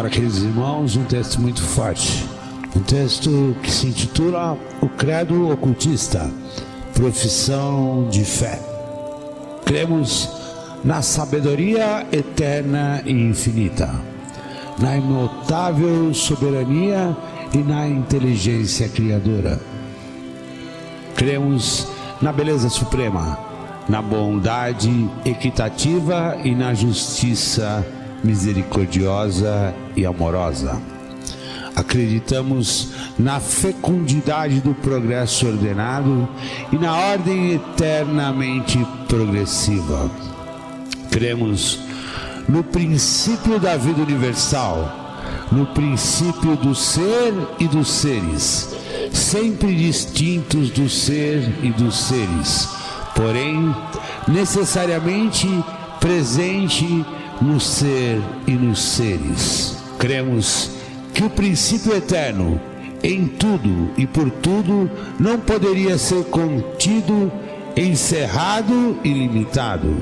Para aqueles irmãos, um texto muito forte. Um texto que se intitula O Credo Ocultista, Profissão de Fé. Cremos na sabedoria eterna e infinita, na imutável soberania e na inteligência criadora. Cremos na beleza suprema, na bondade equitativa e na justiça misericordiosa e amorosa. Acreditamos na fecundidade do progresso ordenado e na ordem eternamente progressiva. Cremos no princípio da vida universal, no princípio do ser e dos seres, sempre distintos do ser e dos seres, porém necessariamente presente no ser e nos seres. Cremos que o princípio eterno em tudo e por tudo não poderia ser contido, encerrado e limitado.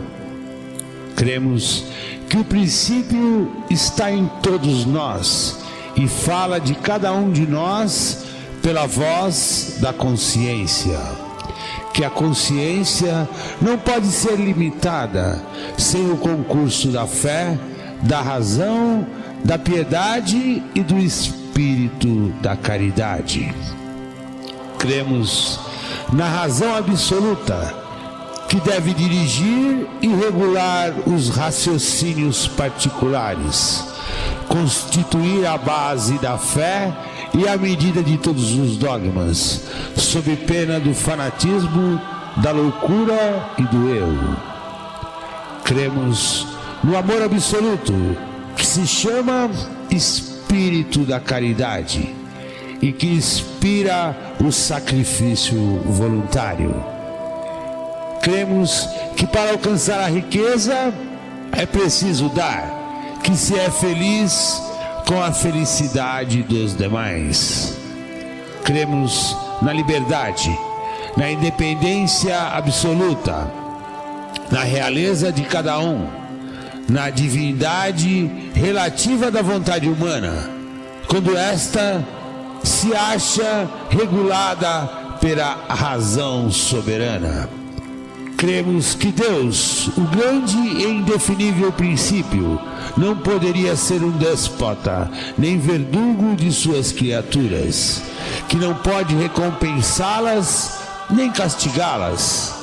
Cremos que o princípio está em todos nós e fala de cada um de nós pela voz da consciência. Que a consciência não pode ser limitada sem o concurso da fé, da razão, da piedade e do espírito da caridade. Cremos na razão absoluta que deve dirigir e regular os raciocínios particulares, constituir a base da fé e a medida de todos os dogmas, sob pena do fanatismo, da loucura e do erro. Cremos no amor absoluto, que se chama Espírito da Caridade e que inspira o sacrifício voluntário. Cremos que para alcançar a riqueza é preciso dar, que se é feliz com a felicidade dos demais. Cremos na liberdade, na independência absoluta, na realeza de cada um, na divindade relativa da vontade humana, quando esta se acha regulada pela razão soberana. Cremos que Deus, o grande e indefinível princípio, não poderia ser um déspota, nem verdugo de suas criaturas, que não pode recompensá-las, nem castigá-las,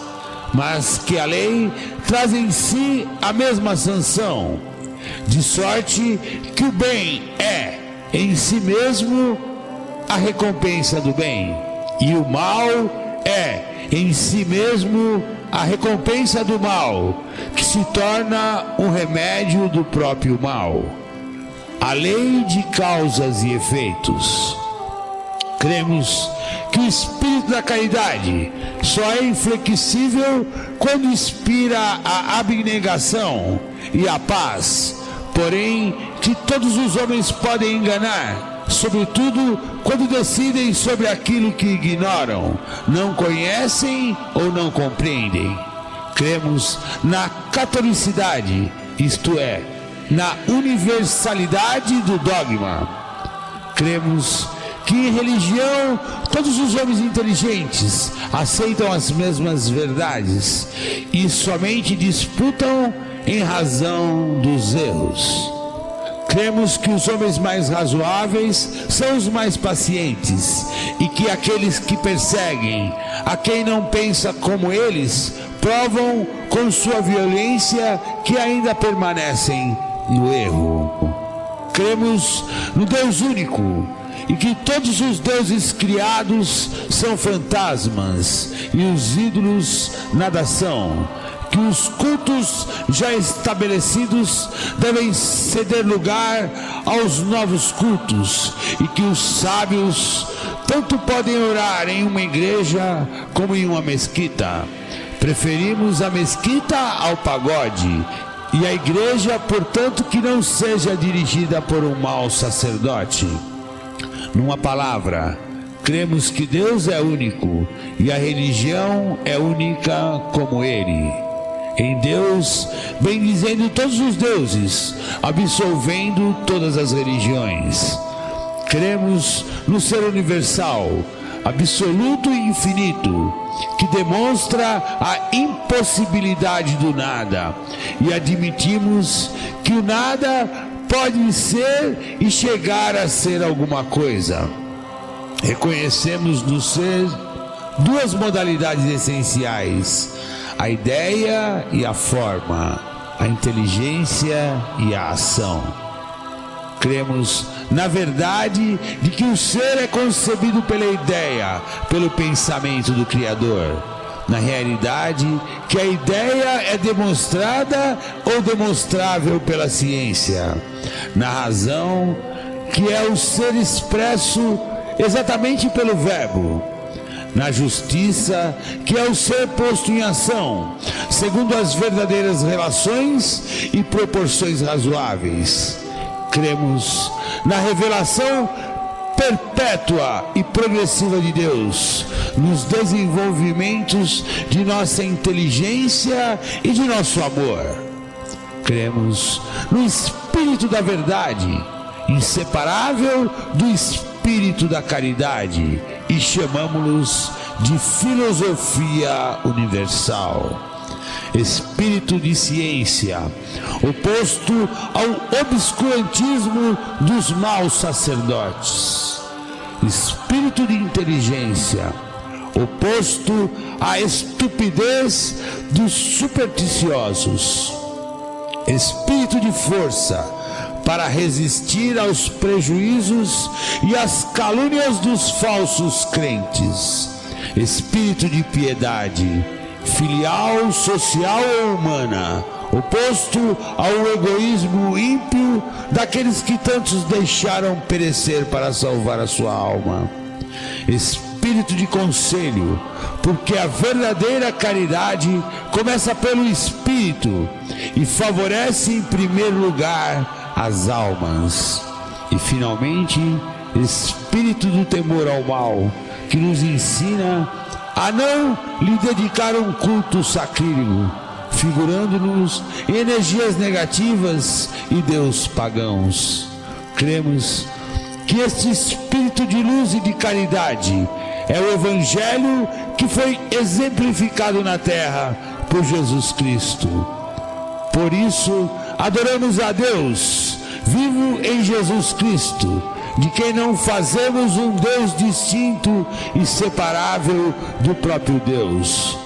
mas que a lei traz em si a mesma sanção, de sorte que o bem é, em si mesmo, a recompensa do bem, e o mal é, em si mesmo, a recompensa do mal, que se torna um remédio do próprio mal. A lei de causas e efeitos. Cremos que o espírito da caridade só é inflexível quando inspira a abnegação e a paz, porém que todos os homens podem enganar, sobretudo quando decidem sobre aquilo que ignoram, não conhecem ou não compreendem. Cremos na catolicidade, isto é, na universalidade do dogma. Cremos que em religião todos os homens inteligentes aceitam as mesmas verdades e somente disputam em razão dos erros. Cremos que os homens mais razoáveis são os mais pacientes e que aqueles que perseguem a quem não pensa como eles provam com sua violência que ainda permanecem no erro. Cremos no Deus único e que todos os deuses criados são fantasmas e os ídolos nada são, que os cultos já estabelecidos devem ceder lugar aos novos cultos e que os sábios tanto podem orar em uma igreja como em uma mesquita. Preferimos a mesquita ao pagode e a igreja, portanto, que não seja dirigida por um mau sacerdote. Numa palavra, cremos que Deus é único e a religião é única como Ele. em Deus, bendizendo todos os deuses, absolvendo todas as religiões. Cremos no ser universal, absoluto e infinito, que demonstra a impossibilidade do nada, e admitimos que o nada pode ser e chegar a ser alguma coisa. Reconhecemos no ser duas modalidades essenciais: a ideia e a forma, a inteligência e a ação. Cremos na verdade de que o ser é concebido pela ideia, pelo pensamento do Criador. Na realidade, que a ideia é demonstrada ou demonstrável pela ciência. Na razão, que é o ser expresso exatamente pelo verbo. Na justiça, que é o ser posto em ação, segundo as verdadeiras relações e proporções razoáveis. Cremos na revelação perpétua e progressiva de Deus, nos desenvolvimentos de nossa inteligência e de nosso amor. Cremos no Espírito da verdade, inseparável do Espírito da caridade, e chamamos-los de filosofia universal. Espírito de ciência, oposto ao obscurantismo dos maus sacerdotes. Espírito de inteligência, oposto à estupidez dos supersticiosos. Espírito de força, para resistir aos prejuízos e às calúnias dos falsos crentes. Espírito de piedade, filial, social ou humana, oposto ao egoísmo ímpio daqueles que tantos deixaram perecer para salvar a sua alma. Espírito de conselho, porque a verdadeira caridade começa pelo Espírito e favorece em primeiro lugar as almas. E finalmente, Espírito do temor ao mal, que nos ensina a não lhe dedicar um culto sacrílego, figurando-nos em energias negativas e deus pagãos. Cremos que este espírito de luz e de caridade é o Evangelho que foi exemplificado na terra por Jesus Cristo. Por isso, adoramos a Deus, vivo em Jesus Cristo, de quem não fazemos um Deus distinto e separável do próprio Deus.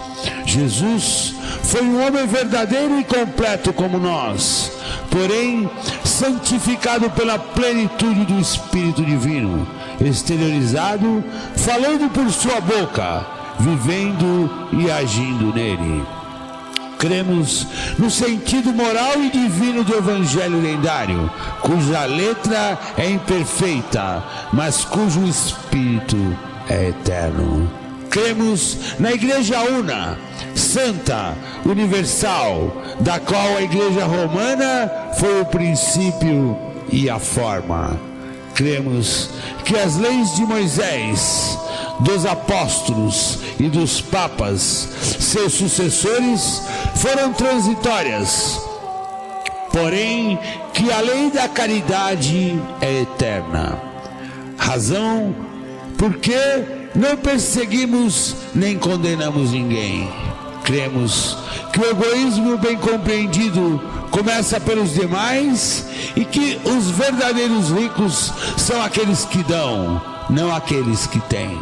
Jesus foi um homem verdadeiro e completo como nós, porém santificado pela plenitude do Espírito Divino, exteriorizado, falando por sua boca, vivendo e agindo nele. Cremos no sentido moral e divino do Evangelho lendário, cuja letra é imperfeita, mas cujo espírito é eterno. Cremos na Igreja Una, Santa, Universal, da qual a Igreja Romana foi o princípio e a forma. Cremos que as leis de Moisés, dos apóstolos e dos papas, seus sucessores, foram transitórias, porém que a lei da caridade é eterna. Razão porque não perseguimos nem condenamos ninguém. Cremos que o egoísmo bem compreendido começa pelos demais e que os verdadeiros ricos são aqueles que dão, não aqueles que têm.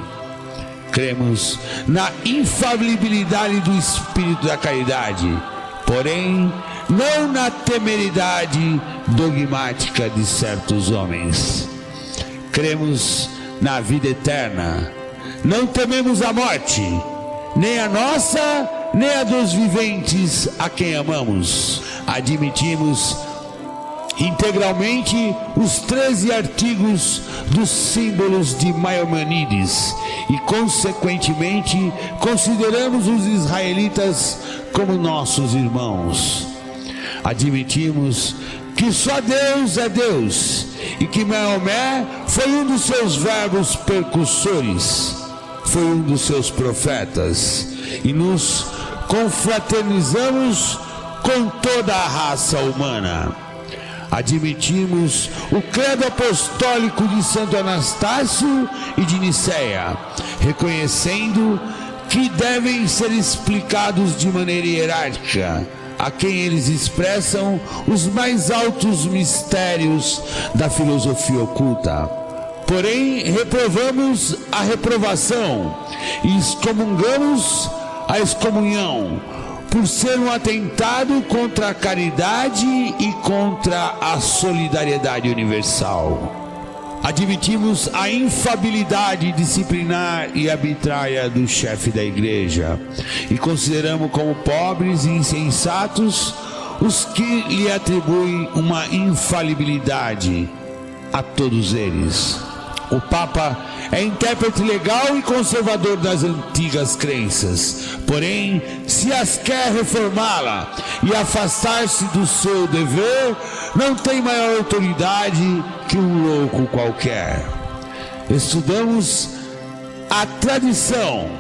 Cremos na infalibilidade do Espírito da caridade, porém não na temeridade dogmática de certos homens. Cremos na vida eterna, não tememos a morte, nem a nossa, nem a dos viventes a quem amamos. Admitimos integralmente os 13 artigos dos símbolos de Maimônides e, consequentemente, consideramos os israelitas como nossos irmãos. Admitimos que só Deus é Deus e que Maomé foi um dos seus verbos percussores, foi um dos seus profetas, e nos confraternizamos com toda a raça humana. Admitimos o credo apostólico de Santo Anastácio e de Nicéia, reconhecendo que devem ser explicados de maneira hierárquica a quem eles expressam os mais altos mistérios da filosofia oculta. Porém, reprovamos a reprovação e excomungamos a excomunhão, por ser um atentado contra a caridade e contra a solidariedade universal. Admitimos a infabilidade disciplinar e arbitrária do chefe da igreja e consideramos como pobres e insensatos os que lhe atribuem uma infalibilidade a todos eles. O Papa é intérprete legal e conservador das antigas crenças, porém, se as quer reformá-la e afastar-se do seu dever, não tem maior autoridade que um louco qualquer. Estudamos a tradição,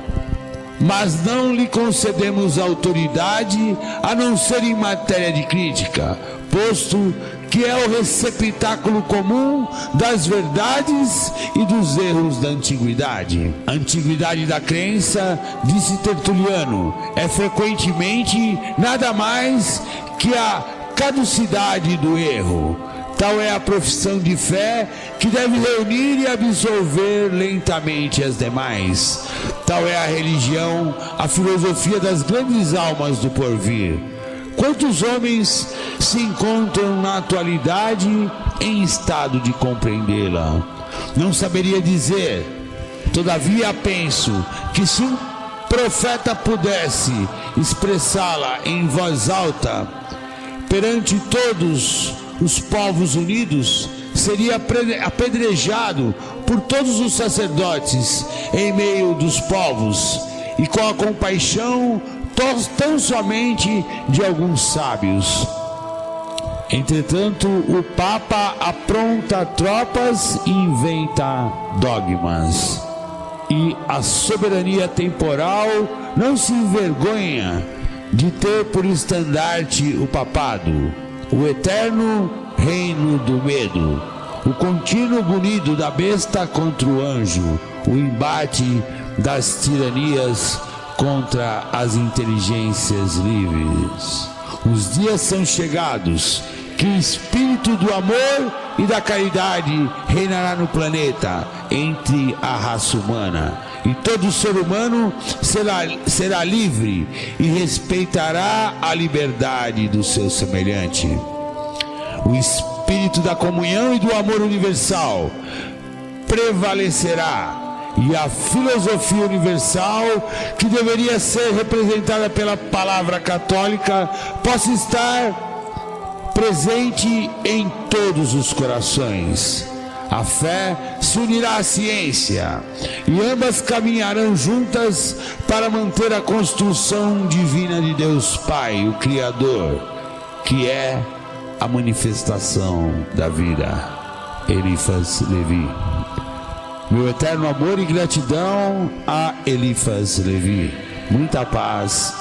mas não lhe concedemos autoridade a não ser em matéria de crítica, posto que é o receptáculo comum das verdades e dos erros da antiguidade. A antiguidade da crença, disse Tertuliano, é frequentemente nada mais que a caducidade do erro. Tal é a profissão de fé que deve reunir e absolver lentamente as demais. Tal é a religião, a filosofia das grandes almas do porvir. Quantos homens se encontram na atualidade em estado de compreendê-la? Não saberia dizer. Todavia penso que se um profeta pudesse expressá-la em voz alta perante todos os povos unidos, seria apedrejado por todos os sacerdotes em meio dos povos e com a compaixão tão somente de alguns sábios. Entretanto, o Papa apronta tropas e inventa dogmas. E a soberania temporal não se envergonha de ter por estandarte o papado, o eterno reino do medo, o contínuo bunido da besta contra o anjo, o embate das tiranias contra as inteligências livres. Os dias são chegados que o espírito do amor e da caridade reinará no planeta entre a raça humana, e todo ser humano será livre e respeitará a liberdade do seu semelhante. O espírito da comunhão e do amor universal prevalecerá, e a filosofia universal, que deveria ser representada pela palavra católica, possa estar presente em todos os corações. A fé se unirá à ciência, e ambas caminharão juntas para manter a construção divina de Deus Pai, o Criador, que é a manifestação da vida. Eliphas Levi. Meu eterno amor e gratidão a Eliphas Levi. Muita paz.